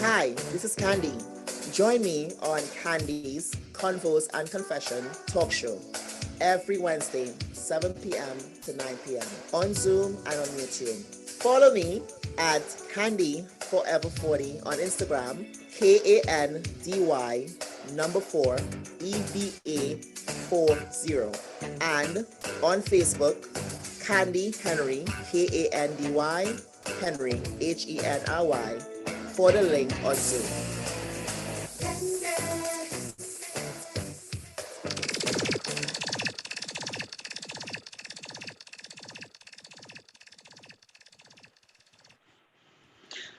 Hi, this is Kandy. Join me on Kandy's Convos and Confession talk show every Wednesday, 7 p.m. to 9 p.m. on Zoom and on YouTube. Follow me at Kandy Forever 40 on Instagram, Kandy number 4 EVA 40, and on Facebook, Kandy Henry, Kandy Henry Henry for the link on Zoom.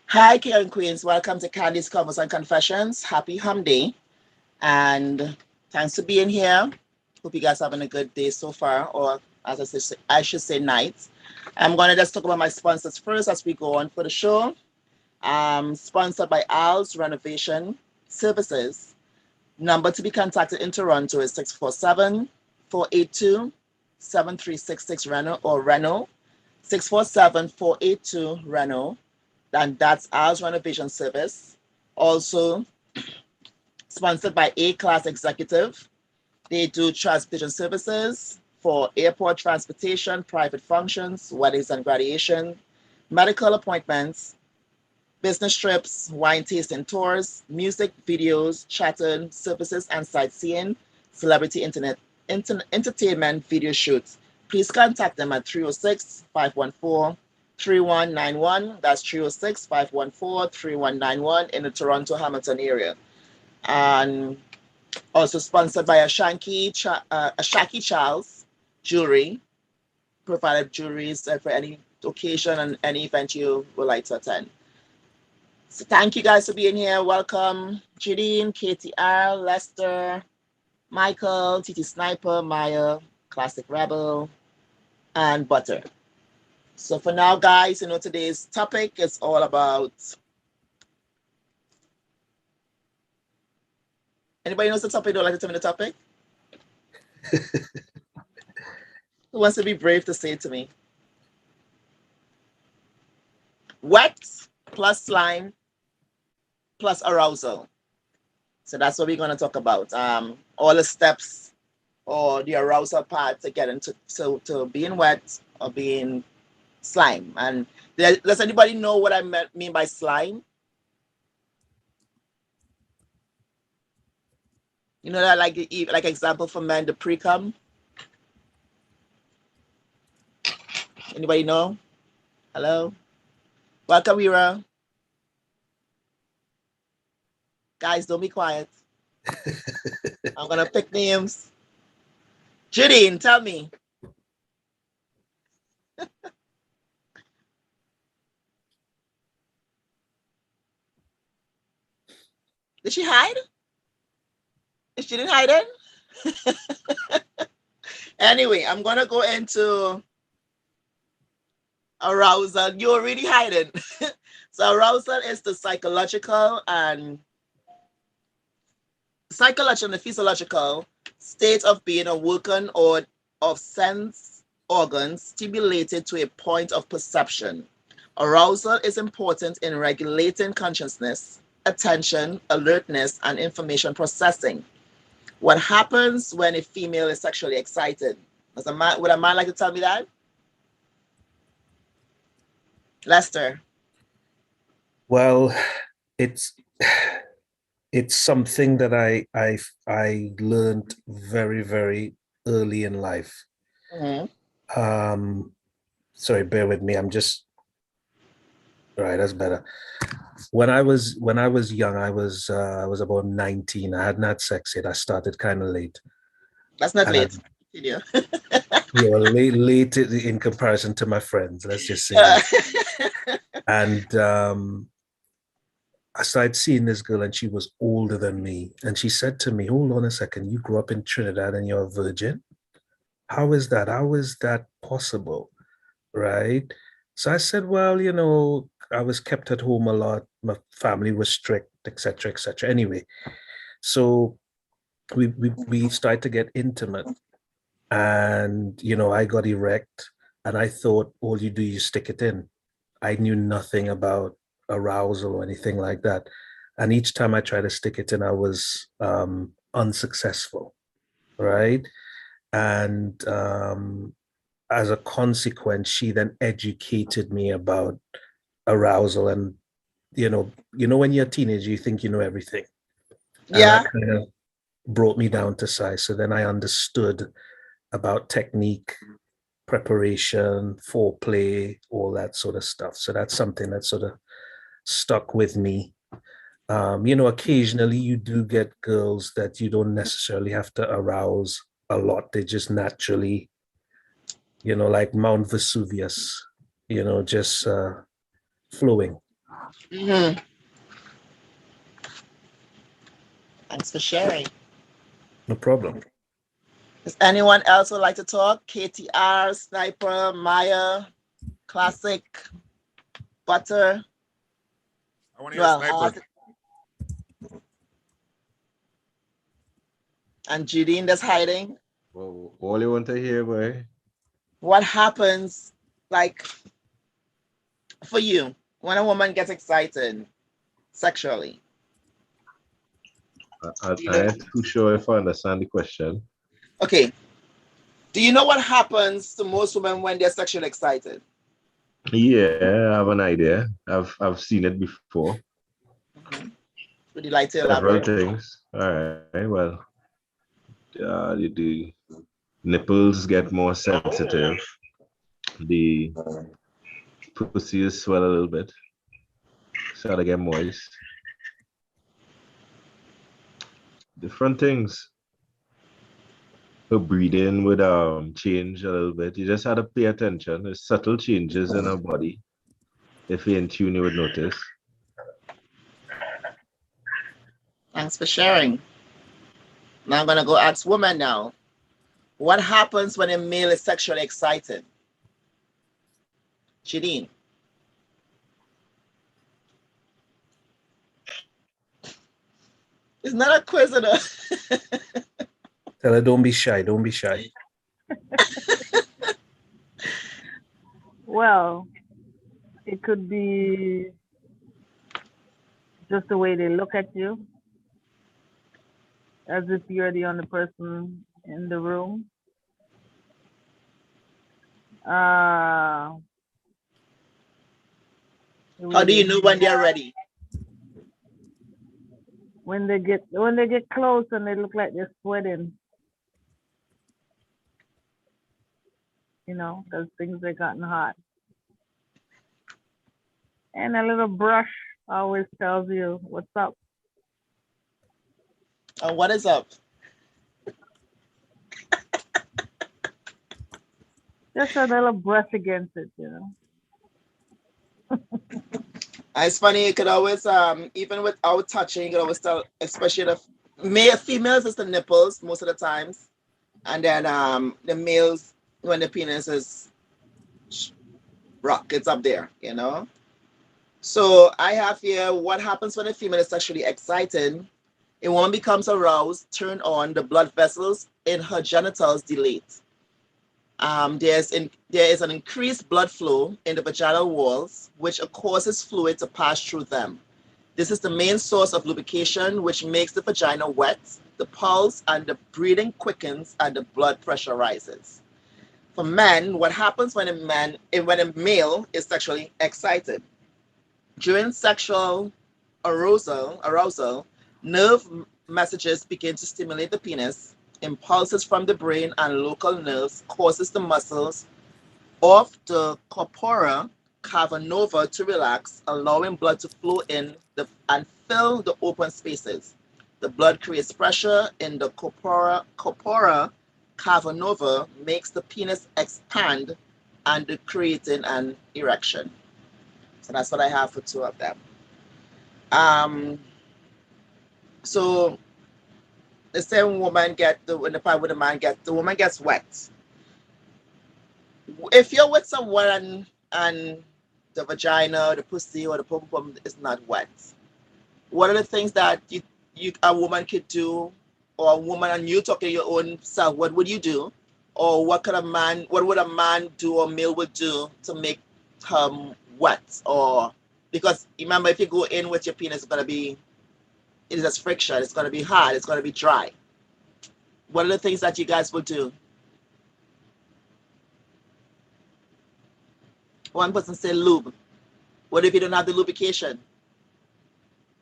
Hi, King and Queens. Welcome to Kandy's Convos and Confessions. Happy Hum Day. And thanks for being here. Hope you guys are having a good day so far, or as I should say night. I'm going to just talk about my sponsors first as we go on for the show. Sponsored by AROUSAL Renovation Services. Number to be contacted in Toronto is 647-482-7366 Reno or Reno. 647-482 Reno. And that's AROUSAL Renovation Service. Also sponsored by A-Class Executive. They do transportation services for airport transportation, private functions, weddings and graduation, medical appointments, business trips, wine tasting tours, music, videos, chatting, services and sightseeing, celebrity entertainment video shoots. Please contact them at 306-514-3191. That's 306-514-3191 in the Toronto Hamilton area. And also sponsored by Ashaki Charles Jewelry, provided jewelries for any occasion and any event you would like to attend. So thank you guys for being here. Welcome, Jadine, KTR, Lester, Michael, TT Sniper, Maya, Classic Rebel, and Butter. So for now, guys, today's topic is all about... Anybody knows the topic? Don't like to tell me the topic? Who wants to be brave to say it to me? Wet plus slime plus arousal. So that's what we're going to talk about. All the steps or the arousal part to get into to being wet or being slime. And does anybody know what I mean by slime? You know that like example for men, the pre-cum? Anybody know? Hello? Welcome, Ira. Guys, don't be quiet. I'm going to pick names. Jadine, tell me. Did she hide? She didn't hide it? Anyway, I'm going to go into arousal. You're really hiding. So arousal is the psychological and physiological state of being awoken or of sense organs stimulated to a point of perception. Arousal is important in regulating consciousness, attention, alertness, and information processing. What happens when a female is sexually excited? Would a man like to tell me that? Lester. Well, it's something that I learned very, very early in life. Mm-hmm. Sorry, bear with me. I'm just... All right, that's better. When I was young, I was about 19. I hadn't had sex yet. I started kind of late. That's not late. Yeah, well, late in comparison to my friends. Let's just say that. And I started seeing this girl, and she was older than me. And she said to me, "Hold on a second. You grew up in Trinidad, and you're a virgin? How is that? How is that possible?" Right? So I said, "Well, I was kept at home a lot. My family was strict, etc., etc." Anyway, so we started to get intimate, and I got erect, and I thought all you do is stick it in. I knew nothing about arousal or anything like that. And each time I tried to stick it in, I was unsuccessful, right? And as a consequence, she then educated me about arousal. And when you're a teenager, you think you know everything, and Yeah. that kind of brought me down to size. So then I understood about technique, preparation, foreplay, all that sort of stuff. So that's something that sort of stuck with me. Occasionally you do get girls that you don't necessarily have to arouse a lot. They just naturally, like Mount Vesuvius, just flowing. Mm-hmm. Thanks for sharing. No problem. Does anyone else would like to talk? KTR, Sniper, Maya, Classic, Butter. I want to hear Sniper. And Judine that's hiding. Well, all you want to hear, boy. What happens, like, for you when a woman gets excited sexually? I'm not too sure if I understand the question. Okay. Do you know what happens to most women when they're sexually excited? Yeah, I have an idea. I've seen it before. Mm-hmm. Would you like to Several elaborate? things. All right. Well, the nipples get more sensitive. The pussy is swell a little bit. Start to get moist. Different things. Her breathing would change a little bit. You just had to pay attention. There's subtle changes in her body. If you're in tune, you would notice. Thanks for sharing. Now I'm gonna go ask women now. What happens when a male is sexually excited? Jadine. It's not a quiz, Tell her, don't be shy. Don't be shy. Well, it could be just the way they look at you, as if you're the only person in the room. How do you know when they're ready? When they get close and they look like they're sweating, because things have gotten hot. And a little brush always tells you what's up. What is up? Just a little brush against it, It's funny, you could always, even without touching, you could always tell, especially the females, it's the nipples most of the times. And then the males, when the penis is rock, it's up there, So I have here, what happens when a female is sexually excited? A woman becomes aroused, turned on, the blood vessels in her genitals dilate. There is an increased blood flow in the vaginal walls, which causes fluid to pass through them. This is the main source of lubrication, which makes the vagina wet, the pulse and the breathing quickens, and the blood pressure rises. For men, what happens when a male is sexually excited? During sexual arousal, nerve messages begin to stimulate the penis. Impulses from the brain and local nerves causes the muscles of the corpora cavernova to relax, allowing blood to flow in and fill the open spaces. The blood creates pressure in the corpora cavernova, makes the penis expand, and creating an erection. So that's what I have for two of them. So the same woman when the part with the man the woman gets wet. If you're with someone and the vagina, the pussy, or the pum pum is not wet, what are the things that a woman could do, or a woman and you talking to your own self? What would you do, or what would a man do or male would do to make wet? Or because remember, if you go in with your penis, it's gonna be it is just friction. It's going to be hard. It's going to be dry. What are the things that you guys will do? One person say lube. What if you don't have the lubrication?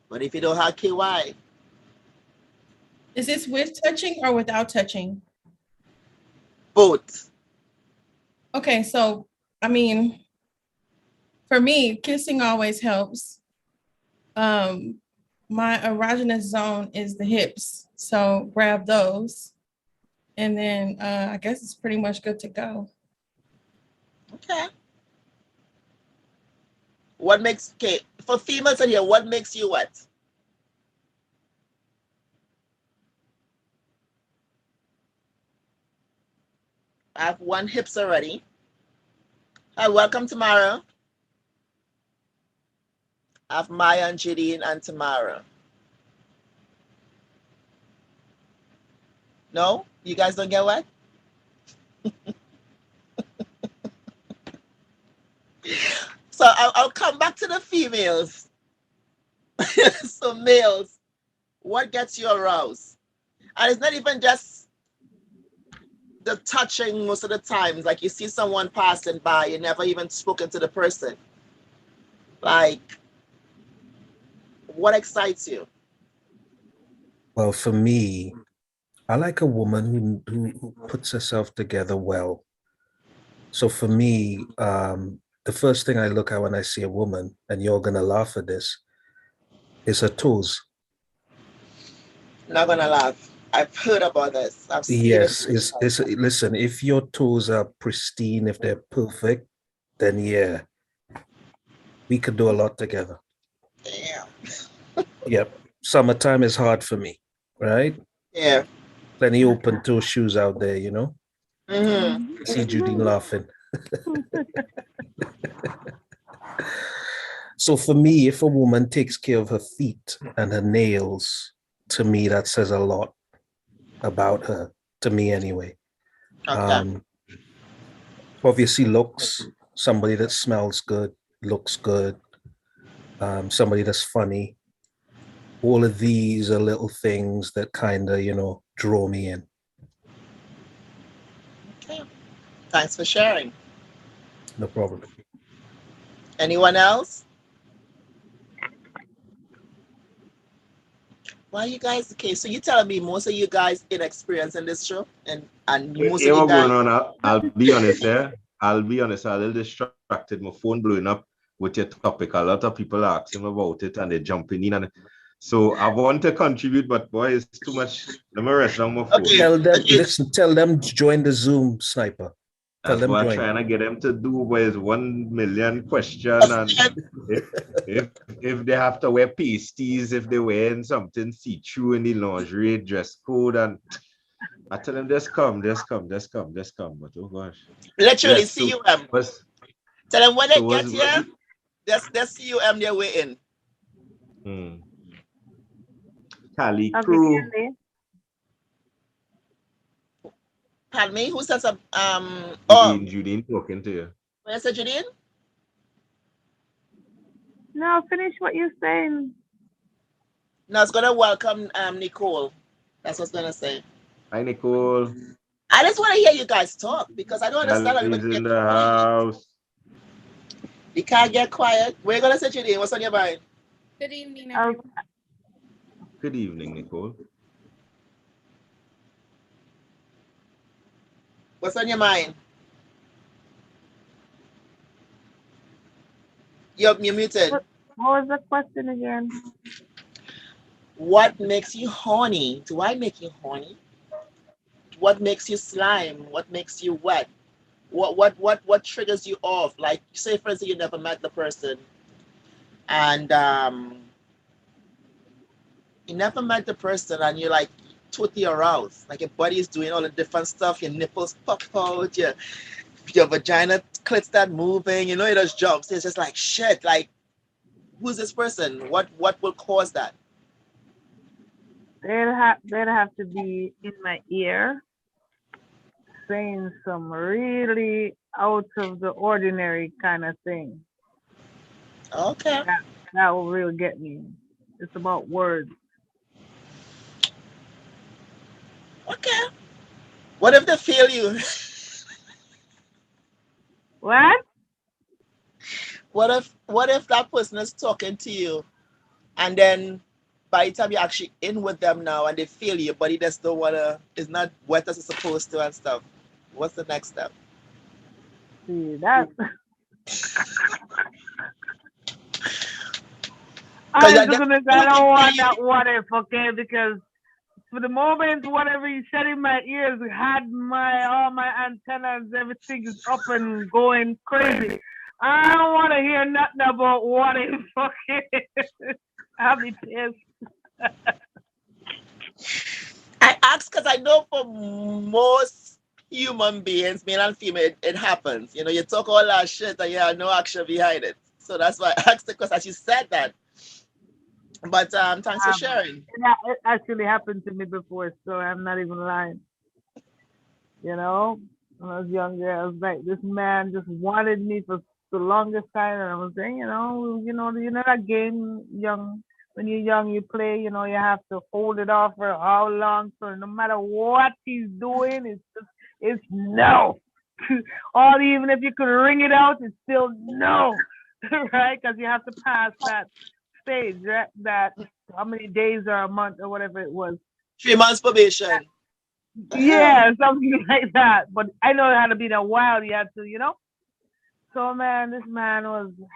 What if you don't have KY? Is this with touching or without touching? Both. Okay, so I mean, for me, kissing always helps. My erogenous zone is the hips, so grab those, and then I guess it's pretty much good to go. Okay. What makes, okay, for females in here, what makes you what? I have one hips already. Hi, welcome Tamara. I have Maya and Jadine and Tamara. No? You guys don't get what? So I'll come back to the females. So males, what gets you aroused? And it's not even just the touching most of the times. Like you see someone passing by, you never even spoken to the person. Like, what excites you? Well, for me, I like a woman who puts herself together well. So for me, the first thing I look at when I see a woman, and you're gonna laugh at this, is her toes. Not gonna laugh. I've heard about this. I've seen Yes, it. listen, if your toes are pristine, if they're perfect, then yeah, we could do a lot together. Damn. Yep. Summertime is hard for me, right? Yeah. Plenty open toe shoes out there, you know. Mm-hmm. I see Judy laughing. So for me, if a woman takes care of her feet and her nails, to me, that says a lot about her, to me anyway. Okay. Obviously looks, somebody that smells good, looks good, somebody that's funny. All of these are little things that kind of, you know, draw me in. Okay. Thanks for sharing. No problem. Anyone else? Why you guys, okay, so you telling me most of you guys inexperienced in this show, and most of you What's guys going on? I'll be honest there. I'll be honest, I'm a little distracted. My phone blowing up with your topic. A lot of people are asking about it and they're jumping in. And so I want to contribute, but boy, it's too much. Let me rest on my phone. Okay. Tell them, listen, tell them to join the Zoom, Sniper. Tell That's them what I'm join. trying to get them to do, but it's 1 million question. And if they have to wear pasties, if they're wearing something see-through in the lingerie dress code, and I tell them just come. But oh gosh. literally Yes, so CUM. Tell them when they so get here, there's CUM they're waiting. Cali Okay, crew. Kandy. Pardon me, who says Judy talking to you. where's the Jadine? No, finish what you're saying. No, it's gonna welcome Nicole. That's what's gonna say. Hi, Nicole. I just want to hear you guys talk because I don't understand how Kandy's you in get the house. You can't get quiet. We're gonna say Jadine. What's on your mind? Good evening, Oh, everyone. Good evening, Nicole. What's on your mind? You're muted. what was the question again? What makes you horny? Do I make you horny? What makes you slime? What makes you wet? What triggers you off? Like, say for instance, you never met the person, and you never met the person, and you're like totally aroused. Like your body is doing all the different stuff. Your nipples pop out. Your vagina clit start moving. You know, it just jumps. It's just like shit. Like, who's this person? What will cause that? They'd have to be in my ear saying some really out of the ordinary kind of thing. Okay. That will really get me. It's about words. Okay. What if they feel you? What? What if that person is talking to you and then by the time you're actually in with them now and they feel you, but he just don't wanna is not wet as it's supposed to and stuff. What's the next step? See, that. I don't want that what if, okay? Because for the moment, whatever you said in my ears had all my antennas, everything is up and going crazy. I don't want to hear nothing about what if, okay? I'll be pissed. I ask because I know for most human beings, male and female, it happens. You know, you talk all that shit and you have no action behind it. So that's why I asked the question. She said that. But thanks for sharing. It actually happened to me before, so I'm not even lying. You know, when I was younger, I was like, this man just wanted me for the longest time, and I was saying, you know that game, young. When you're young, you play. You know, you have to hold it off for how long. So no matter what he's doing, it's no. Or even if you could ring it out, it's still no, right? Because you have to pass that stage, right? That how many days or a month or whatever it was. 3 months probation. Yeah, something like that. But I know it had to be a while. You had to, you know. So man, this man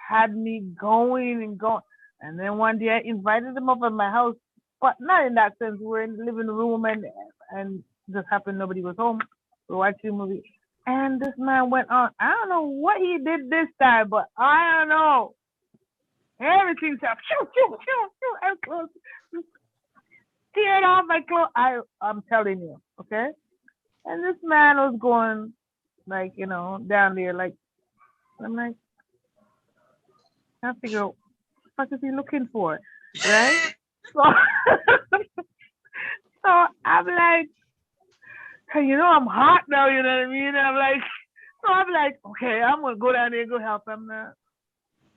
had me going and going. And then one day I invited him up at my house, but not in that sense. We were in the living room and just happened nobody was home. We were watching a movie. And this man went on. I don't know what he did this time, but I don't know. Everything's up. Shoo. And clothes. Teared off my clothes. I'm telling you, okay? And this man was going like, you know, down there like, I'm like, I figure out what is he looking for, right? So, so I'm like, hey, you know, I'm hot now, you know what I mean? I'm like, okay, I'm gonna go down there and go help him now.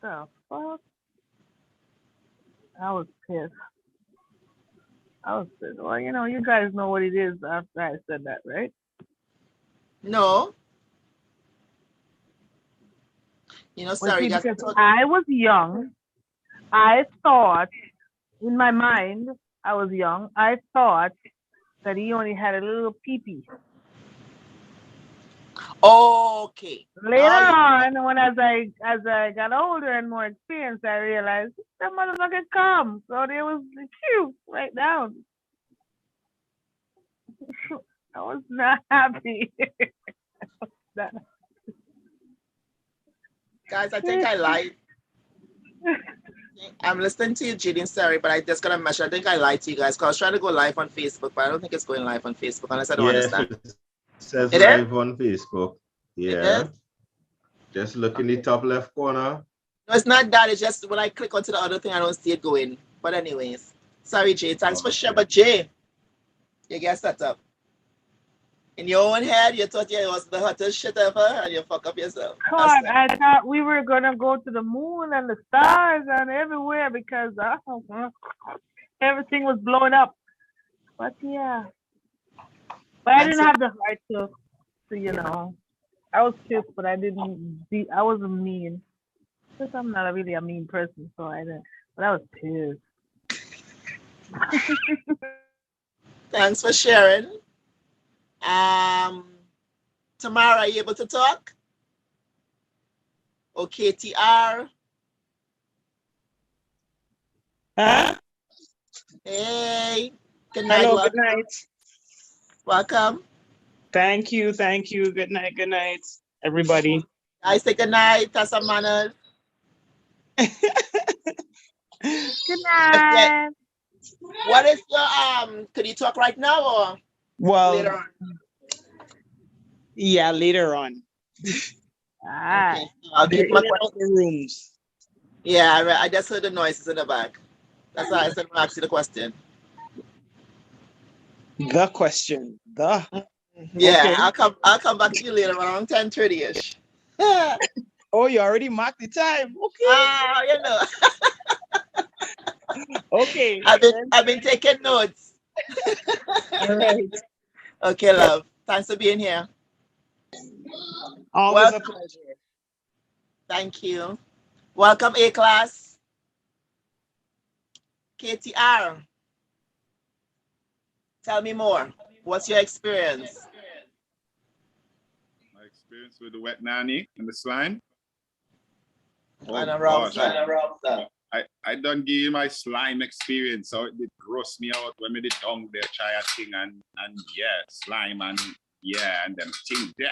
The fuck? I was pissed. Well, you know, you guys know what it is after I said that, right? No. You know, sorry, see, because I was young. I thought, in my mind, I was young. I thought that he only had a little pee-pee. Okay. Later on, when as I got older and more experienced, I realized that motherfucker come. So there was the cue right down. I was not happy. Guys, I think I lied. I'm listening to you, Judy. Sorry, but I just got a message. I think I lied to you guys because I was trying to go live on Facebook, but I don't think it's going live on Facebook unless I don't understand. It says it live on Facebook. Yeah. Just look in the top left corner. No, it's not that. It's just when I click onto the other thing, I don't see it going. But anyways, sorry, Jay. Thanks for sharing. But Jay, you get set up. In your own head, you thought you was the hottest shit ever, and you fuck up yourself. God, I thought we were gonna go to the moon and the stars and everywhere because everything was blowing up. But yeah, but I didn't have the heart to you know. I was pissed, but I wasn't mean. Because I'm not really a mean person, so I didn't. But I was pissed. Thanks for sharing. Tamara, are you able to talk? Okay, TR. Huh? Hey. Good night. Hello, good night. Welcome. Thank you. Good night, everybody. I say good night. Have some manners. Good night. What is your could you talk right now or later on? Yeah, later on. Okay, I'll keep my rooms. Yeah, I just heard the noises in the back. That's why I said I'll ask you the question. The question. Yeah, okay. I'll come back to you later around 10:30ish. Oh, you already marked the time. Okay. Oh, you know. Okay. I've been taking notes. All right. Okay, love. Thanks for being here. Always a Welcome. pleasure. Thank you. Welcome, A class. KTR, tell me more. What's your experience? My experience with the wet nanny and the slime. And Oh aroused gosh, that. I done give you my slime experience. So it did gross me out when me did down there try a thing and yeah, slime and yeah, and them thing there.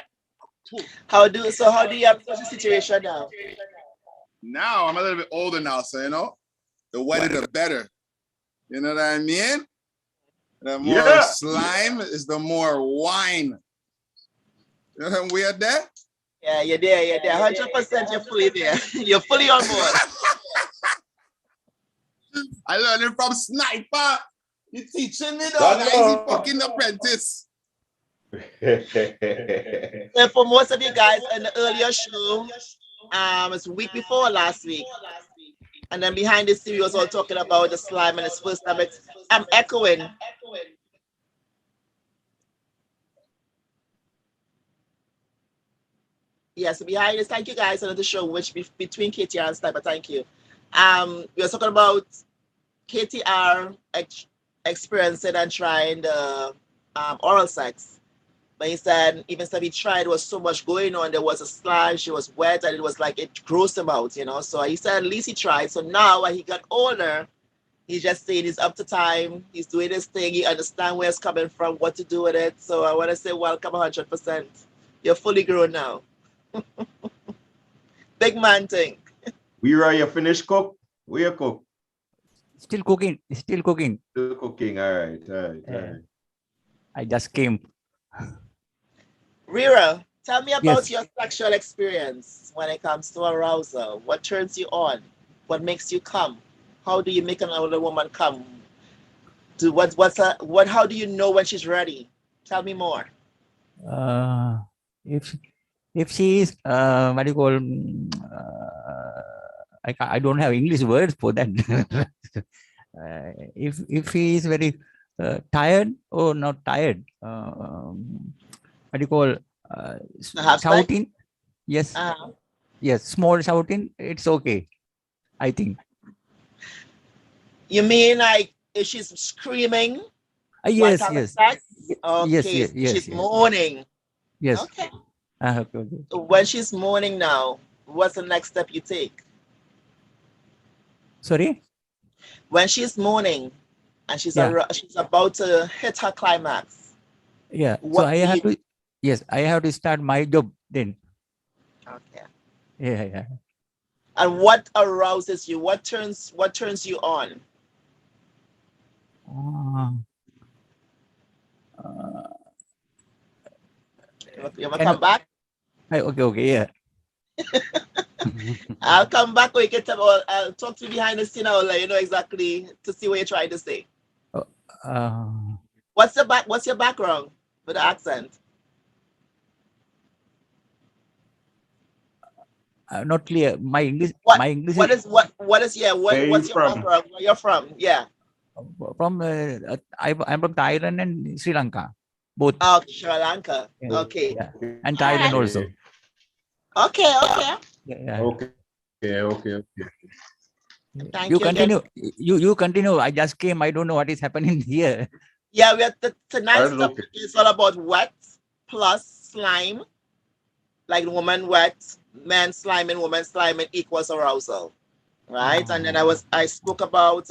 How do you approach the situation now? Now I'm a little bit older now, so you know, the wetter the better. You know what I mean? The more Yeah. slime is the more wine. You know what weird there? Yeah, you're there. 100% you're fully there. You're fully on board. I learned it from Sniper. You teaching me, dog. That's I all. fucking apprentice. So for most of you guys in the earlier show, it's a week before last week. And then behind the scene, we was all talking about the slime and it's first time I'm echoing. Yes, behind this, thank you guys on the show, which between KTR and Sniper, thank you. We were talking about KTR experiencing and trying the oral sex. But he said, even if he tried, there was so much going on. There was a slime, she was wet, and it was like it grossed him out, you know. So he said, at least he tried. So now, when he got older, he's just saying he's up to time. He's doing his thing. He understands where it's coming from, what to do with it. So I want to say, welcome 100%. You're fully grown now. Big man thing. Where are you finished cook? Where you cook? Still cooking. Still cooking. Still cooking. All right. I just came. Rira, tell me about Yes. your sexual experience when it comes to arousal. What turns you on? What makes you come? How do you make an older woman come? How do you know when she's ready? Tell me more. If she is what do you call? I don't have English words for that. If he is very tired or not tired, what do you call? Shouting. Yes. Yes. Small shouting. It's okay, I think. You mean like if she's screaming? Yes. What Yes. sex? Yes. Okay, Yes. Yes. she's moaning. Yes. Okay. Okay. So when she's moaning now, what's the next step you take? Sorry. When she's moaning and she's Yeah. she's about to hit her climax. Yeah. So What I do have you- to. Yes, I have to start my job then. Okay. Yeah. And what arouses you? What turns you on? You wanna come back? Okay, yeah. I'll come back or you can tell. I'll talk to you behind the scene. I'll let you know exactly to see what you're trying to say. What's your background with the accent? Not clear. My English. What My English what is is yeah? Where What's you your from? background? Where you're from? Yeah. from. I'm from Thailand and Sri Lanka, both. Oh, Sri Lanka. Yeah. Okay. Yeah. And All Thailand right. also. Okay. Yeah. Okay. Thank You you again. continue. You continue. I just came. I don't know what is happening here. Yeah, we have tonight's That's topic okay. is all about wet plus slime. Like woman wet, man slime and woman slime and equals arousal. Right? And then I spoke about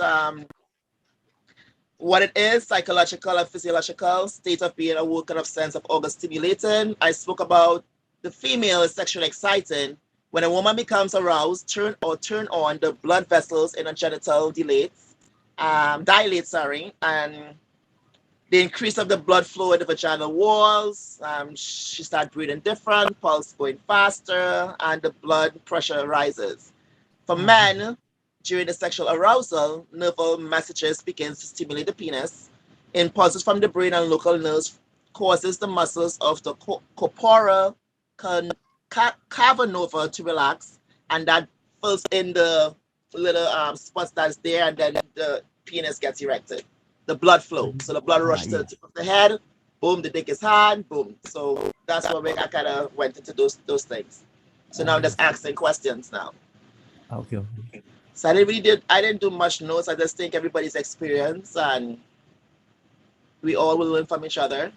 what it is, psychological and physiological state of being awoken of sense of organ stimulating. I spoke about the female is sexually exciting. When a woman becomes aroused, turn on, the blood vessels in a genital dilate, and the increase of the blood flow in the vaginal walls. She starts breathing different, pulse going faster, and the blood pressure rises. For men, during the sexual arousal, nerval messages begins to stimulate the penis. Impulses from the brain and local nerves causes the muscles of the corpora cavernova to relax, and that fills in the little spots that's there, and then the penis gets erected. The blood flow. So the blood rushes to the tip of the head, boom, the dick is hard, boom. So that's why I kind of went into those things. So now I'm just asking questions now. Okay. So I didn't do much notes. I just think everybody's experience and we all will learn from each other.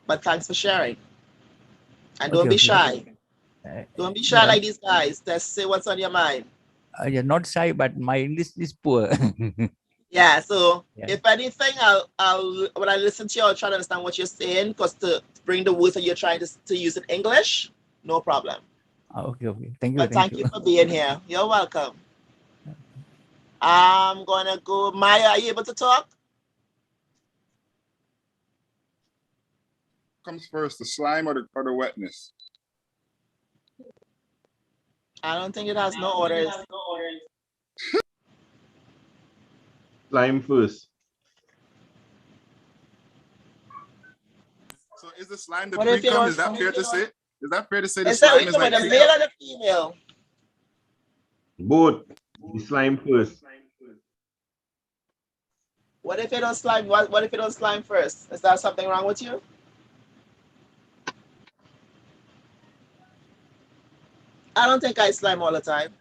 But thanks for sharing. And don't be shy. Don't be shy like these guys. Just say what's on your mind. You're not shy, but my English is poor. Yeah, so if anything, I'll when I listen to you, I'll try to understand what you're saying, because to bring the words that you're trying to use in English, no problem. Okay. Thank you. But thank you for being here. You're welcome. I'm gonna go. Maya, are you able to talk? Comes first, the slime or the wetness? I don't think it has no orders. Slime first. So is the slime the pre-cum? Is that fair to say? Is that fair to say the Is that slime is like the male or the female? Both. The slime first. What if it don't slime? What if it don't slime first? Is there something wrong with you? I don't think I slime all the time.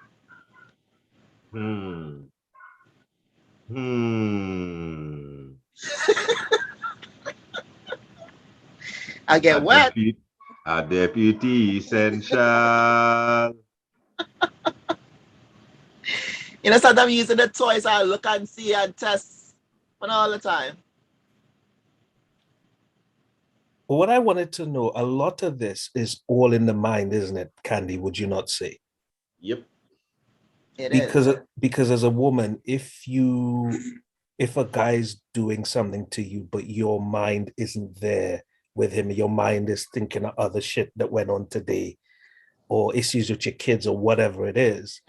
I get wet. A deputy essential. You know, sometimes using the toys, I look and see and test, but not all the time. What I wanted to know, a lot of this is all in the mind, isn't it, Kandy? Would you not say? Yep. Because as a woman, if a guy's doing something to you, but your mind isn't there with him, your mind is thinking of other shit that went on today, or issues with your kids or whatever it is,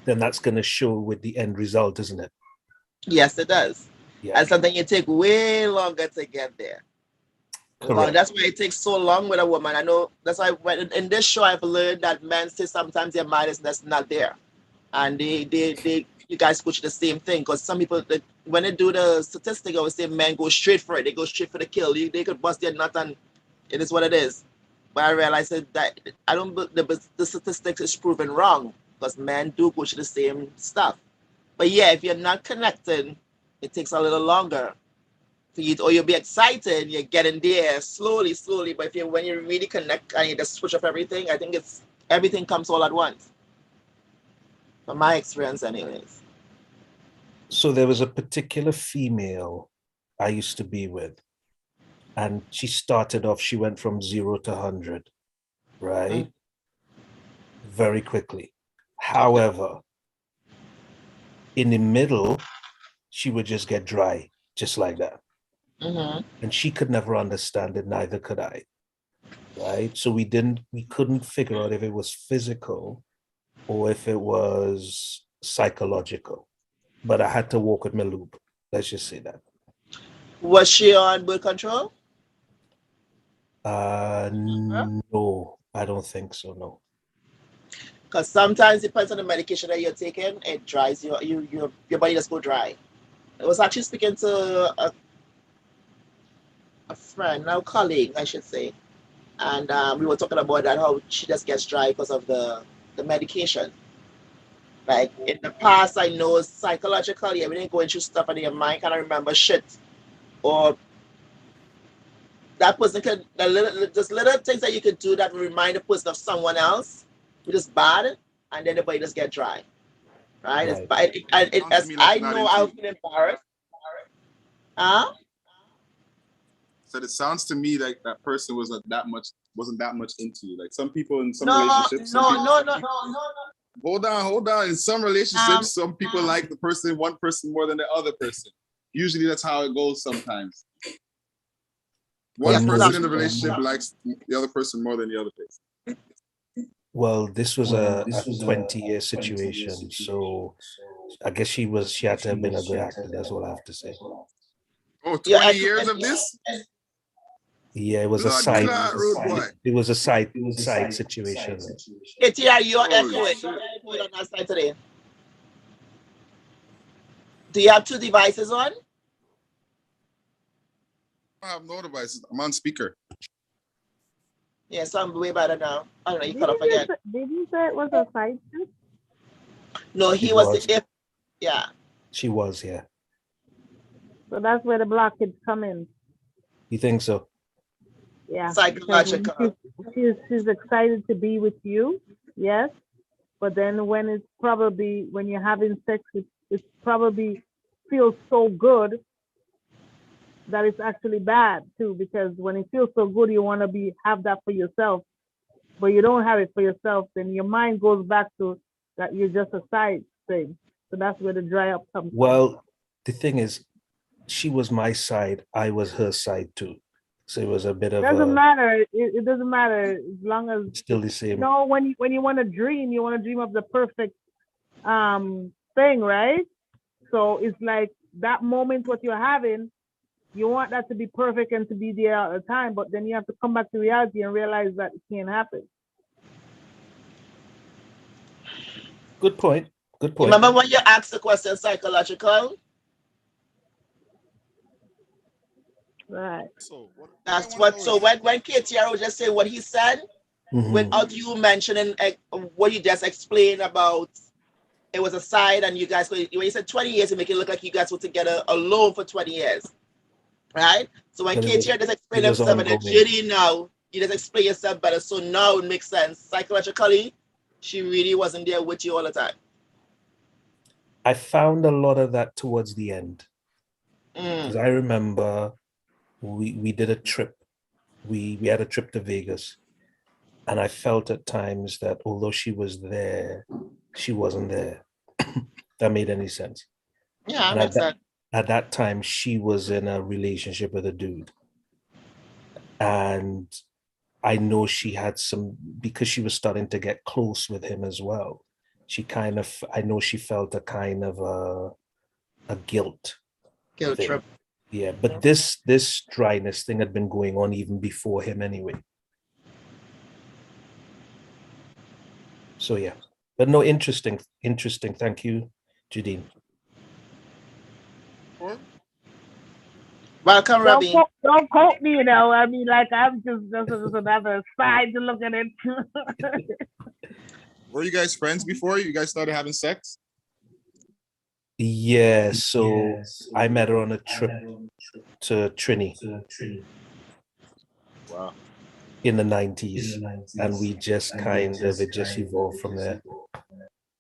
then that's going to show with the end result, isn't it? Yes, it does. Yeah. And something you take way longer to get there. Correct. That's why it takes so long with a woman. I know that's why in this show I've learned that men say sometimes their mind is just not there, and you guys push the same thing, because some people when they do the statistic, I would say men go straight for it. They go straight for the kill. They could bust their nut and it is what it is. But I realized that I don't. The statistics is proven wrong, because men do go to the same stuff. But yeah, if you're not connected, it takes a little longer. Or you'll be excited, you're getting there slowly. But when you really connect and you just switch up everything, I think everything comes all at once. From my experience, anyways. So there was a particular female I used to be with, and she started off, she went from 0 to 100, right? Very quickly. However, in the middle, she would just get dry, just like that. And she could never understand it, neither could I, right? So we couldn't figure out if it was physical or if it was psychological. But I had to walk with my lube. Let's just say that. Was she on birth control? No, I don't think so, no. Because sometimes it depends on the medication that you're taking, it dries your body just go dry. I was actually speaking to a friend, a colleague, I should say, and we were talking about that, how she just gets dry because of the medication. Like in the past, I know psychologically, everything going through stuff in your mind, can't remember shit, or that person could just little things that you could do that will remind the person of someone else, which is bad, and then the body just get dry, right? I know I've been embarrassed. So it sounds to me like that person wasn't that much into you. Like some people in some relationships. No. Hold on. In some relationships, some people like one person more than the other person. Usually that's how it goes sometimes. One person in the relationship likes the other person more than the other person. Well, this was a 20-year situation, so I guess she had to have been a good actor. That's all I have to say. Oh, 20 years of this? Yeah, it was a side. It was a side situation. Yeah, you're echoing on that side today. Do you have two devices on? I have no devices. I'm on speaker. Yeah, so I'm way better now. I don't know, you Did cut off you again. did you say it was a side chick? No, It he was was. the if. Yeah. She was, yeah. So that's where the blockage come in. You think so? Yeah. Because when Psychological. she's excited to be with you, yes. But then when it's probably when you're having sex, it's probably feels so good that it's actually bad too. Because when it feels so good, you want to have that for yourself, but you don't have it for yourself. Then your mind goes back to that you're just a side thing. So that's where the dry up comes from. Well, the thing is, she was my side, I was her side too. So it was a bit of Doesn't a matter. It doesn't matter as long as still the same. no. When you want to dream, you want to dream of the perfect thing, right? So it's like that moment what you're having, you want that to be perfect and to be there all the time, but then you have to come back to reality and realize that it can't happen. Good point. Good point. Remember when you asked the question psychological? Right. So That's what. So when KTRO just say what he said, without you mentioning what you just explained about it was a side and you guys, when you said 20 years, it make it look like you guys were together alone for 20 years, right? So when KTR just explained himself and then JD now, you just explain yourself better. So now it makes sense. Psychologically, she really wasn't there with you all the time. I found a lot of that towards the end. Because I remember we did a trip. We had a trip to Vegas. And I felt at times that although she was there, she wasn't there. That made any sense. Yeah, and makes sense. At that time, she was in a relationship with a dude. And I know she had some, because she was starting to get close with him as well. I know she felt a kind of a guilt trip. Yeah, but this dryness thing had been going on even before him anyway. So yeah, but no, interesting. Thank you, Judine. Welcome, Robbie. Don't quote me, I mean, like I'm just another side to look at it. Were you guys friends before you guys started having sex? Yeah, so I met her on a trip to Trini. Wow. In the 90s, and we just it just evolved from there.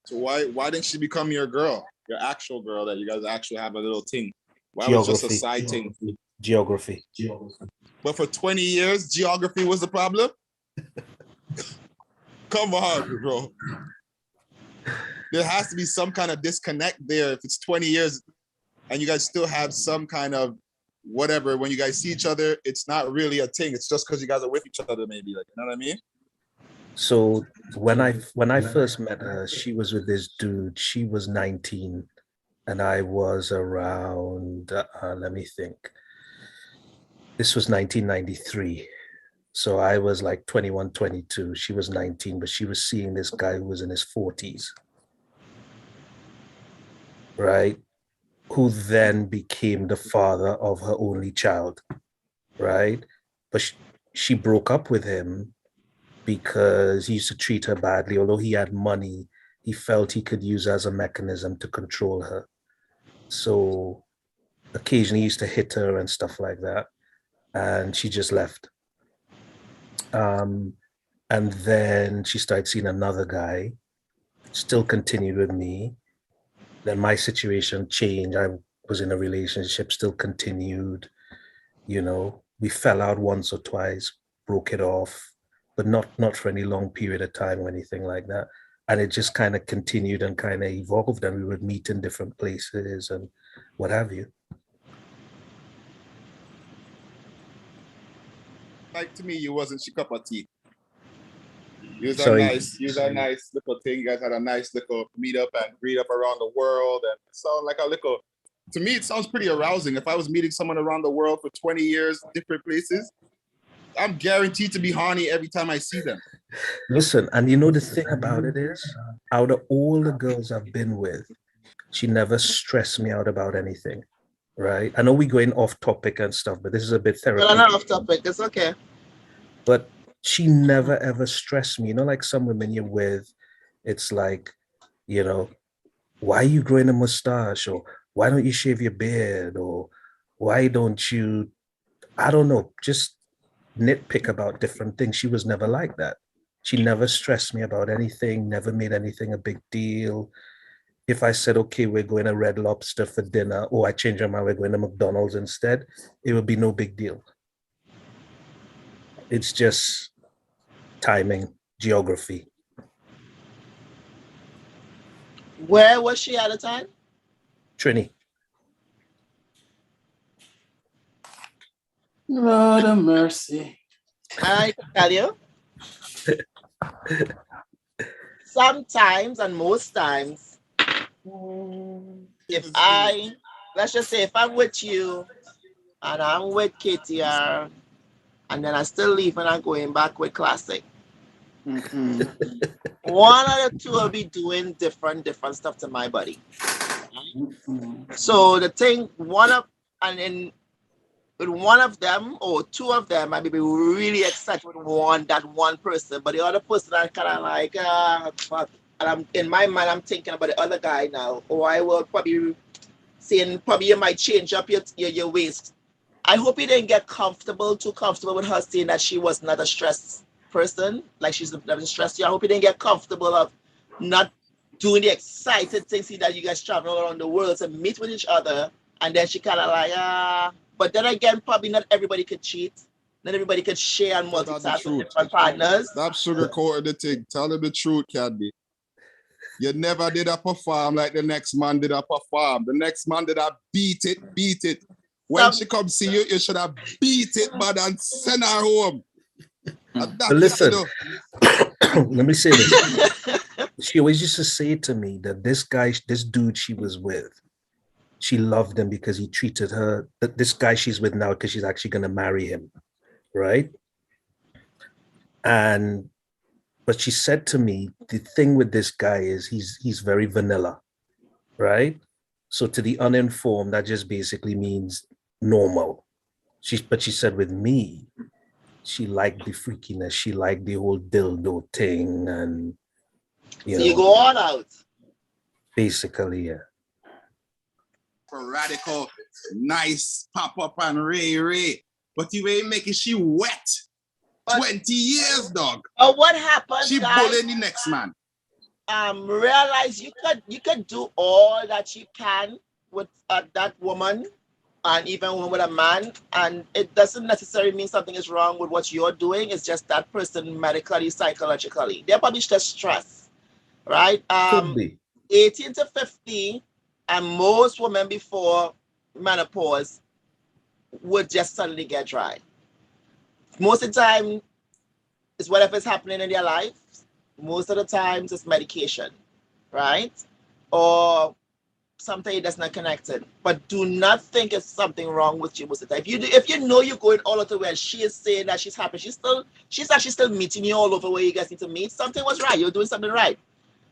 So why didn't she become your girl, your actual girl that you guys actually have a little thing? Why was it just a side thing? Geography. But for 20 years, geography was the problem? Come on, bro. There has to be some kind of disconnect there if it's 20 years and you guys still have some kind of whatever. When you guys see each other, it's not really a thing. It's just because you guys are with each other, maybe. Like, you know what I mean? So when I first met her, she was with this dude. She was 19 and I was around, let me think. This was 1993. So I was like 21, 22. She was 19, but she was seeing this guy who was in his 40s. Right? Who then became the father of her only child. Right? But she broke up with him because he used to treat her badly. Although he had money, he felt he could use as a mechanism to control her. So occasionally he used to hit her and stuff like that. And she just left. And then she started seeing another guy, still continued with me. Then my situation changed. I was in a relationship, still continued. We fell out once or twice, broke it off, but not for any long period of time or anything like that. And it just kind of continued and kind of evolved, and we would meet in different places and what have you. Like, to me, you wasn't she cup of tea. You was a nice little thing. You guys had a nice little meet up and read up around the world, and it sounded like a little. To me, it sounds pretty arousing. If I was meeting someone around the world for 20 years, different places, I'm guaranteed to be horny every time I see them. Listen, and the thing about it is, out of all the girls I've been with, she never stressed me out about anything. right? I know we're going off topic and stuff, but this is a bit Well, therapeutic. not off topic. It's okay. But she never ever stressed me. You know, like some women you're with, it's like, you know, why are you growing a mustache? Or why don't you shave your beard? Or why don't you, I don't know, just nitpick about different things. She was never like that. She never stressed me about anything, never made anything a big deal. If I said, okay, we're going to Red Lobster for dinner, or I change my mind, we're going to McDonald's instead, it would be no big deal. It's just timing, geography. Where was she at the time? Trini. Lord of mercy. I can tell you. Sometimes and most times, if let's just say if I'm with you and I'm with KTR and then I still leave and I'm going back with Classic, one of the two will be doing different stuff to my body. So the thing, with one of them or two of them, I may be really excited with that one person, but the other person I kind of like, fuck. And in my mind, I'm thinking about the other guy now, or I will probably saying, probably you might change up your waist. I hope you didn't get too comfortable with her saying that she was not a stressed person, like she's never stressed you. I hope you didn't get comfortable of not doing the excited things, see that you guys travel around the world to meet with each other, and then she kind of like, But then again, probably not everybody could cheat. Not everybody could share and multitask with different partners. Stop sugarcoating the thing. Tell them the truth, Kandy. You never did a perform like the next man did a perform. The next man did a beat it. When she come see you, you should have beat it, man, and send her home. But listen, let me say this. She always used to say to me that this dude she was with, she loved him because he treated her, this guy she's with now, because she's actually going to marry him, right? But she said to me, the thing with this guy is he's very vanilla, right? So to the uninformed, that just basically means normal. But she said with me, she liked the freakiness. She liked the whole dildo thing, and you go all out. Basically, yeah. Radical, nice, pop up and ray. But you ain't making she wet. 20 years, dog. What happened? She bullying the next man. Realize you could do all that you can with that woman, and even with a man, and it doesn't necessarily mean something is wrong with what you're doing. It's just that person medically, psychologically, they're probably just stressed, right? Could be. 18 to 50, and most women before menopause would just suddenly get dry. Most of the time, it's whatever's happening in their life. Most of the times, it's medication, right? Or something that's not connected. But do not think it's something wrong with you most of the time. If you know you're going all of the way and she is saying that she's happy, she's actually still meeting you all over where you guys need to meet, something was right. You're doing something right.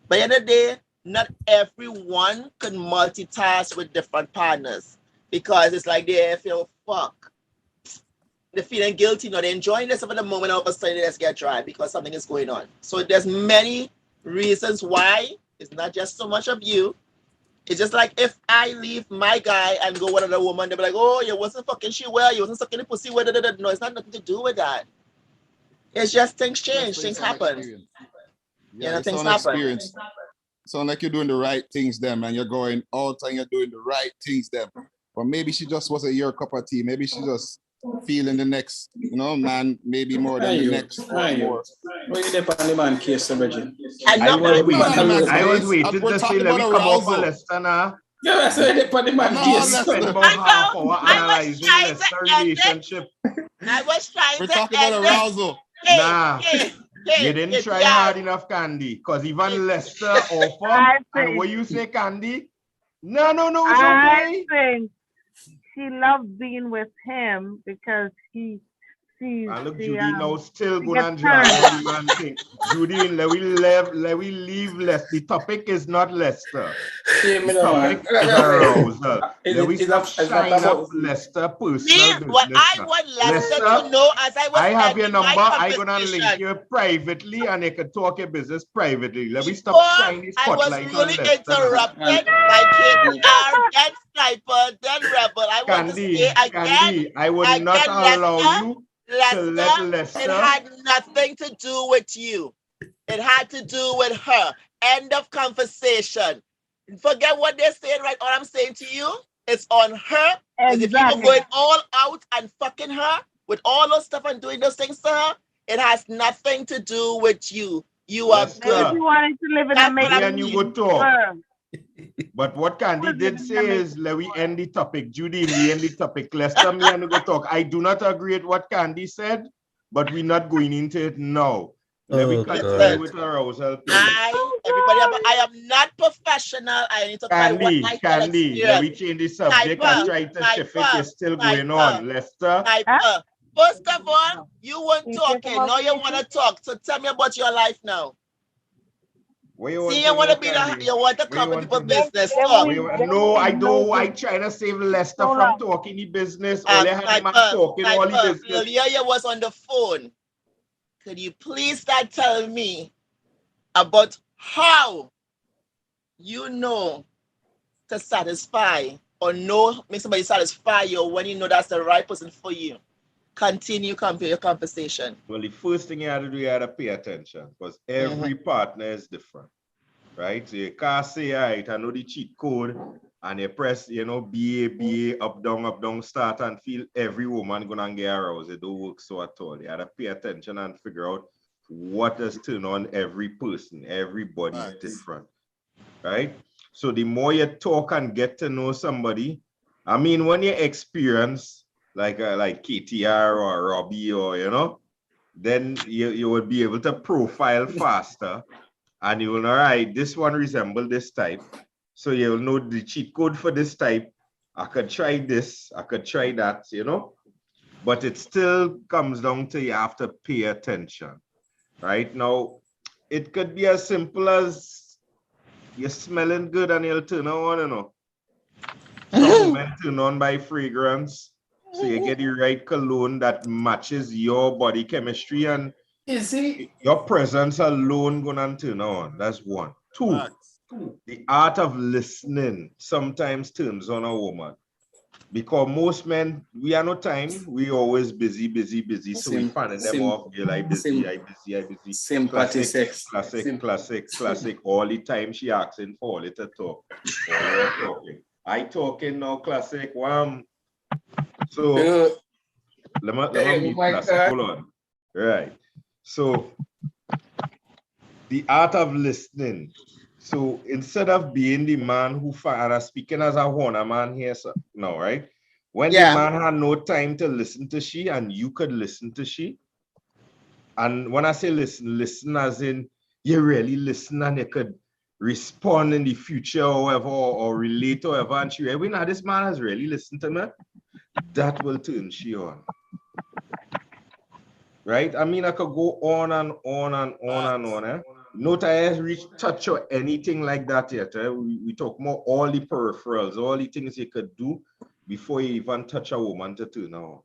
But at the end of the day, not everyone can multitask with different partners, because it's like they feel fuck. They're feeling guilty, they're enjoying this at the moment, all of a sudden they just get dry because something is going on. So there's many reasons why. It's not just so much of you. It's just like if I leave my guy and go with another woman, they'll be like, oh, you wasn't fucking she well, you wasn't sucking the pussy well. No, it's not nothing to do with that. It's just things change, things happen. Yeah, things happen. Experience. Sound like you're doing the right things them, and you're going all the time, you're doing the right things them. But maybe she just wasn't your cup of tea. Maybe she just feeling the next, man, maybe more than the next. More. What you dep on the man case, Virgin? I was waiting to see let me come off a Lester now. Yeah, so you dep on the man case. Spend about half hour analyzing Lester relationship. I was trying We're to talking about arousal. You didn't try hard enough, Kandy, because even Lester offer, and what you say, Kandy? No, it's okay. I think she loved being with him because he See, And look, see, Judy now still she going gets and drag turned. on the man thing. Judy, let we leave Leicester. The topic is not Leicester. Yeah, The me know, man. topic is arousal. Let we stop It's not shine up about Leicester Me, personal what business. I Now. want Lester Leicester, to know as I was I have your ending my number. I gonna link conversation. you privately and you can talk your business privately. Let me stop Before shining the I was spotlight on really Leicester. interrupted by KTR, then Sniper, then Rebel. I want to say Candy, I would not allow you to let Lester, it Leicester. had nothing to do with you. It had to do with her. End of conversation. Forget what they're saying, right? All I'm saying to you, it's on her. Because if you were going all out and fucking her with all those stuff and doing those things to her, it has nothing to do with you. You are Lester, good. She wanted to live in That's a what me I'm and you saying. would talk. Her. But what Candy Was did living in say a is, let we end the topic. Judy, we end the topic. Lester, me and you go talk. I do not agree with what Candy said, but we're not going into it now. Let me continue with arousal, please. I am not professional. I need to find what I can Candy, let me change the subject. I tried to shift it. It's still going on. Lester. First of all, you weren't talking. Now you want to talk. So tell me about your life now. See, you want to be you want to cover people's business. No, I don't. I trying to save Lester from talking the business. Only had the man talking all the business. Earlier you was on the phone. Could you please start telling me about how you know to satisfy or know make somebody satisfy you when you know that's the right person for you? Continue your conversation. Well, the first thing you have to do, you have to pay attention because every partner is different, right? So you can't say, all right, I know the cheat code and you press, BA, up, down, start and feel every woman gonna get aroused. It don't work so at all. You have to pay attention and figure out what does turn on every person. Everybody's different, right? So the more you talk and get to know somebody, I mean, when you experience like KTR or Robbie or, then you will be able to profile faster and you will know, all right, this one resembles this type. So you'll know the cheat code for this type. I could try this, I could try that, but it still comes down to you have to pay attention. Right now, it could be as simple as you're smelling good and you'll turn on, Some men turn on by fragrance. So you get the right cologne that matches your body chemistry and your presence alone gonna turn on. That's one. Two, the art of listening sometimes turns on a woman. Because most men, we are no time. We always busy. So we find them off. You're like busy. Sympathy sex. Classic. All the time she asking for it to talk. Talking. I talking now, classic. So let me meet classic. Hold on. Right. So the art of listening. So instead of being the man who and speaking as a honor man here now, right? When the man had no time to listen to she and you could listen to she. And when I say listen as in you really listen and you could respond in the future or whatever or relate or whatever. And she, now this man has really listened to me. That will turn she on. Right? I mean, I could go on and on. Not I reach touch or anything like that yet. We talk more all the peripherals, all the things you could do before you even touch a woman to turn on.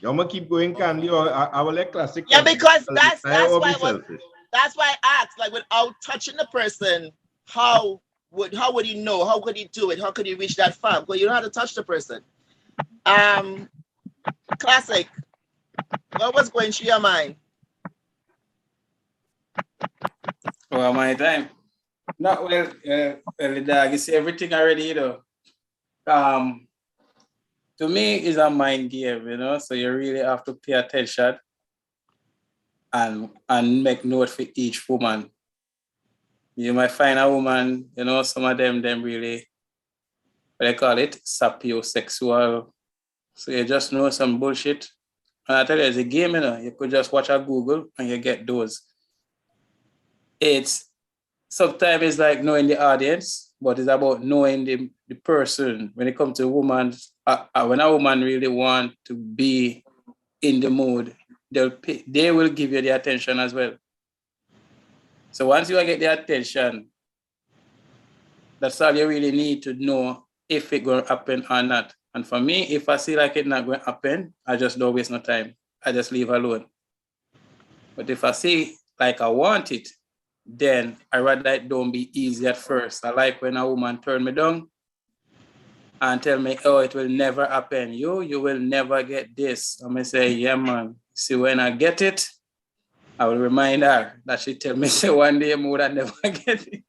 I'm gonna keep going, Candy, or I will let classic. Yeah, because that's why I asked, like without touching the person, how would he know? How could he do it? How could he reach that far? Because you don't have to touch the person. Classic. What was going through your mind? Well, my time. Not well, the dog. You see everything already, to me, it's a mind game, so you really have to pay attention and make note for each woman. You might find a woman, some of them really, what they call it, sapiosexual. So you just know some bullshit. And I tell you, it's a game, you could just watch a Google and you get those. It's sometimes it's like knowing the audience, but it's about knowing the person. When it comes to women, when a woman really wants to be in the mood, they will give you the attention as well. So once you get the attention, that's all you really need to know if it's going to happen or not. And for me, if I see like it's not going to happen, I just don't waste no time. I just leave alone. But if I see like I want it, then I rather it don't be easy at first. I like when a woman turn me down and tell me, oh, it will never happen. You will never get this. I'm going to say, yeah, man. See, when I get it, I will remind her that she tell me, say, one day more I never get it.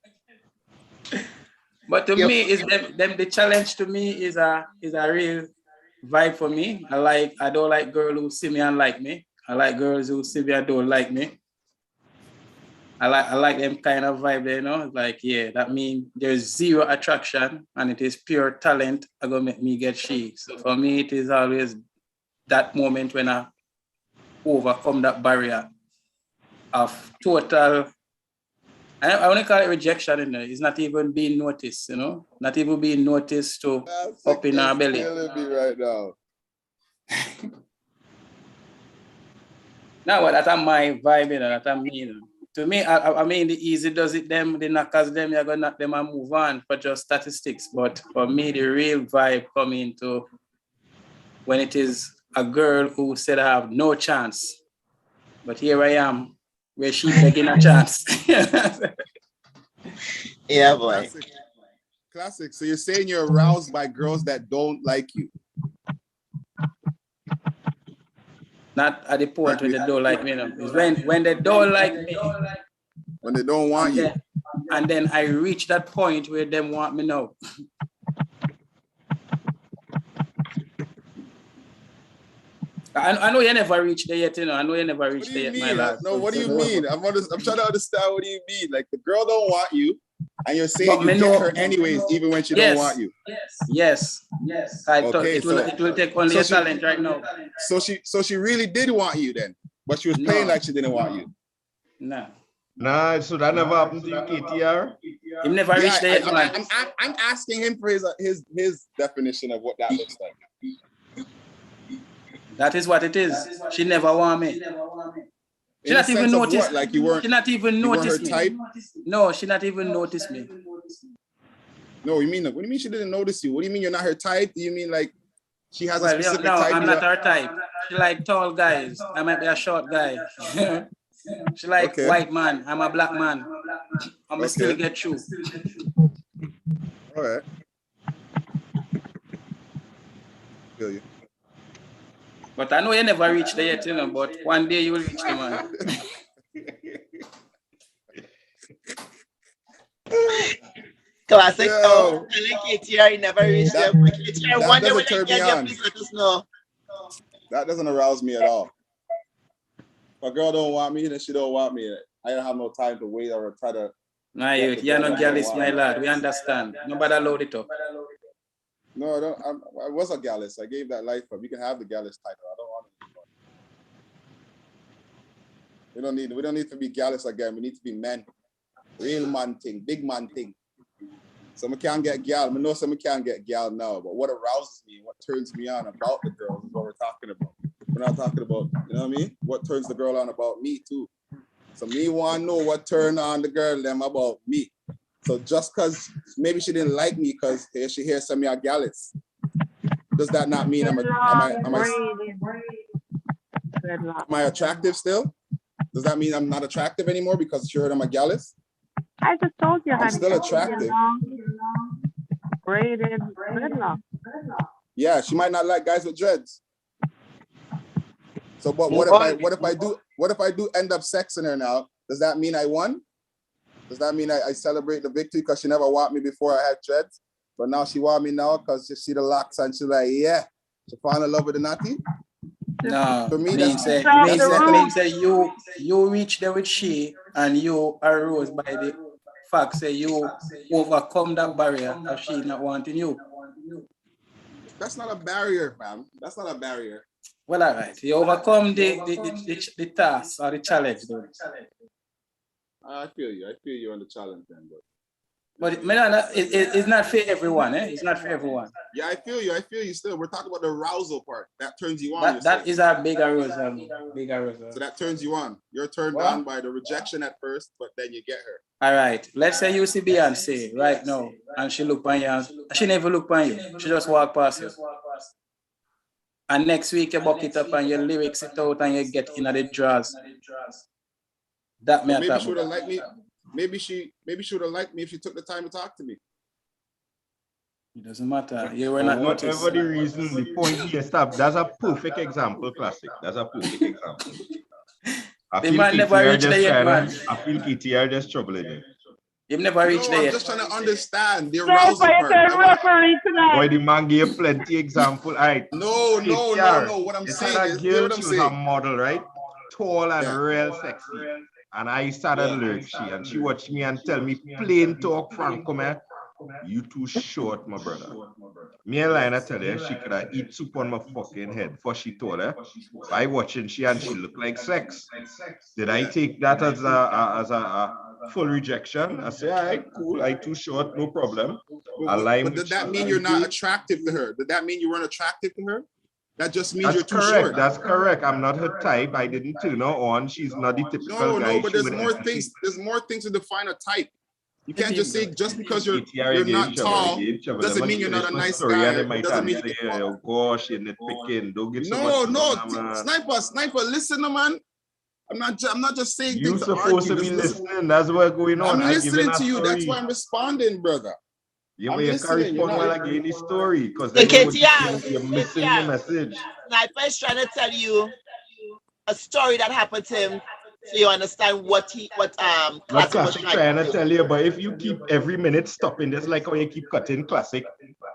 But to me, is the challenge to me is a real vibe for me. I don't like girls who see me and like me. I like girls who see me and don't like me. I like them kind of vibe there, you know. Like, yeah, that means there's zero attraction and it is pure talent are gonna make me get she. So for me, it is always that moment when I overcome that barrier of total. I want to call it rejection in there. It's not even being noticed, you know, not even being noticed to up in our belly. Killing me right now. Now, that's my vibe, you know, that's me, you know. To me, I mean, the easy does it, them, the knockers, them, you're going to knock them and move on for just statistics. But for me, the real vibe coming to when it is a girl who said I have no chance. But here I am, where she begging a chance. Yeah, boy. Classic. So you're saying you're aroused by girls that don't like you? Not at the point when they don't like me. No. It's when they don't like me. When they don't want you. And then I reach that point where they want me now. I know you never reached there yet, you know. I know you never reached there yet, my lad. No, what do you mean? I'm trying to understand what do you mean. Like the girl don't want you, and you're saying you get her anyways, even when she don't want you. Yes. Okay, it will take only a talent right now. So she really did want you then, but she was playing like she didn't want you. No. Nah, so that never happened to you, KTR? He never reached there yet, man. I'm asking him for his definition of what that looks like. That is what it is. She never want me. She not even noticed. Like you weren't. She not even noticed me. Type? No, she not even noticed me. No, you mean what do you mean she didn't notice you? What do you mean you're not her type? Do you mean like she has a specific no, type? I'm not her type. She like tall guys. I might be a short guy. She like white man. I'm a black man. I'm still get through. All right. Feel you. But I know you never reached there yet, you know, but one day you will reach the man. Classic. Oh, KTR never reached there. KTR, one day when I get there, please let us know. That doesn't arouse me at all. If a girl don't want me, then she don't want me. I don't have no time to wait or try to. Nah, you're not jealous, my lad. We understand. Nobody load it up. No, I don't. I was a gallus. I gave that life up. You can have the gallus title. I don't want it. We don't need to be gallus again. We need to be men. Real man thing, big man thing. Some can't get gal. I know some can't get gal now, but what arouses me, what turns me on about the girls is what we're talking about. We're not talking about, you know what I mean? What turns the girl on about me too. So me want to know what turned on the girl them about me. So just because maybe she didn't like me because she hears some of your gallus, does that not mean am I attractive still? Does that mean I'm not attractive anymore because she heard I'm a gallus? I just told you, I'm still attractive. Braided dreadlock. Yeah, she might not like guys with dreads. So, but what if I do end up sexing her now? Does that mean I won? Does that mean I celebrate the victory because she never wanted me before I had dreads, but now she want me now because she see the locks and she's like, yeah, she fall in love with the natty? No, for me, means say you reach there with she and you arose by the fact say you overcome that barrier of she not wanting you. That's not a barrier, fam. That's not a barrier. Well, all right. You overcome the task or the challenge, though. I feel you on the challenge then, but But it's not for everyone, eh? It's not for everyone. Yeah, I feel you still. We're talking about the arousal part. That turns you on. That is a big arousal. Big arousal. So that turns you on. You're turned on by the rejection at first, but then you get her. All right. Let's say you see Beyonce right now, and she look on you. She never look on you. She just walk past you. And next week you buck it up and your lyrics it out and you get in the drawers. That may maybe she would have liked me. Maybe she would have liked me if she took the time to talk to me. It doesn't matter. You were not noticed. Whatever the reason, the point here, stop. That's a perfect example, Classic. That's a perfect example. I feel KTR just troubling you. You've never reached there yet. I'm just trying to understand the arousal part. Boy, the man gave plenty example. All right. No. What I'm saying is, she was a model, right? Tall and real sexy. And I started learning and she watched me and tell me plain talk, Franco, man. You too short, my brother. Me and Lina tell her she could have eat soup on my fucking head. For she told her by watching she looked like sex. Did I take that as a full rejection? I say, all right, cool. I too short, no problem. But did that mean you're not attractive to her? Did that mean you weren't attractive to her? That just means you're too short. That's correct. I'm not her type. I didn't turn her on. She's not the typical guy. No, but there's more things. There's more things to define a type. You can't just say just because you're not tall doesn't mean you're not a nice guy. Doesn't mean oh gosh, you're nitpicking. Don't get Sniper, listen, man. I'm not just saying you're things to supposed argue. to be listening. That's what's going on. I'm listening to you. That's why I'm responding, brother. You correspond while I gave the story because you're missing the message. Sniper is trying to tell you a story that happened to him, so you understand what Classic was trying to tell you. But if you keep every minute stopping, just like how you keep cutting Classic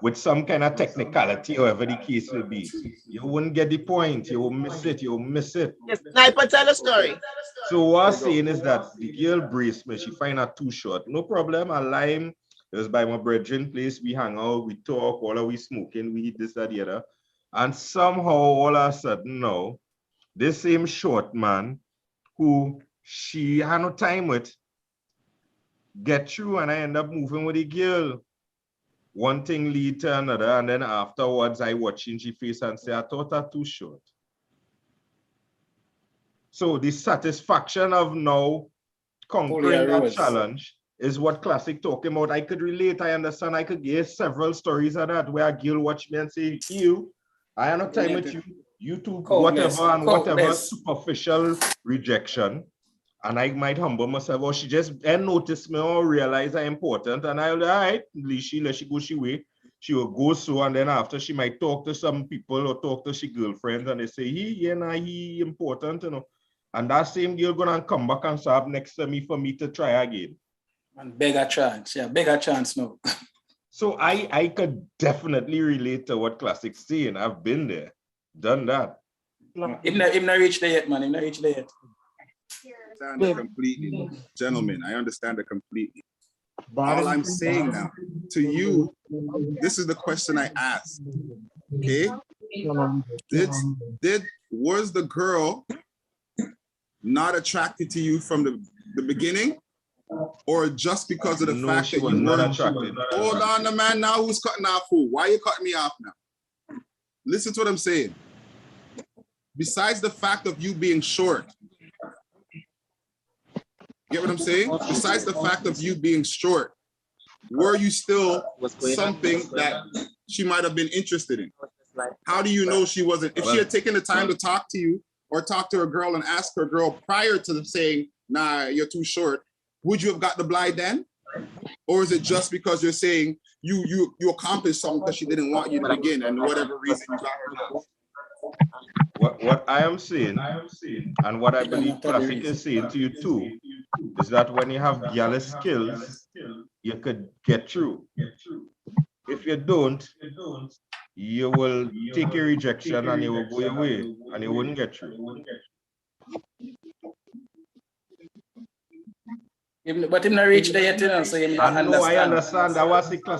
with some kind of technicality, however the case will be, you won't get the point. You will miss it. You will miss it. Yes, Sniper, tell a story. So what I'm saying is that the girl braced me. She find her too short. No problem. I lime. It was by my brethren place. We hang out, we talk, all of we smoking, we eat this, that, the other. And somehow, all of a sudden now, this same short man who she had no time with, get through, and I end up moving with the girl. One thing lead to another, and then afterwards, I watching she face and say, I thought her too short. So the satisfaction of now conquering that challenge is what Classic talking about. I could relate, I understand, I could give several stories of that where a girl watch me and say, you, I have no time with you, you two, whatever superficial rejection. And I might humble myself, or she just notice me or realize I'm important. And I'll, all right, let she go she way. She will go so, and then after she might talk to some people or talk to she girlfriends and they say, he important, you know. And that same girl gonna come back and serve next to me for me to try again. And bigger chance, bigger chance now. So I could definitely relate to what Classic's saying. I've been there, done that. Him not reach there yet, man. Him not reach there yet. I understand it completely. Gentlemen, I understand it completely. All I'm saying now, to you, this is the question I asked. Okay? Was the girl not attracted to you from the beginning? Or just because of the fact that you weren't attracted? Hold on, the man now who's cutting off who? Why are you cutting me off now? Listen to what I'm saying. Besides the fact of you being short, get what I'm saying? Besides the fact of you being short, were you still something that she might have been interested in? How do you know she wasn't? If she had taken the time to talk to you or talk to a girl and ask her girl prior to them saying, nah, you're too short, would you have got the blind then? Or is it just because you're saying you accomplished something because she didn't want you to begin and whatever reason you got her now? What I am saying, and what I believe Classic is saying to you too, is that when you have galley skills, you could get through. If you don't, you will take a rejection and you will go away and you wouldn't get through. But him not reach there yet, you know, so him not understand. I know, I understand. That was the Classic.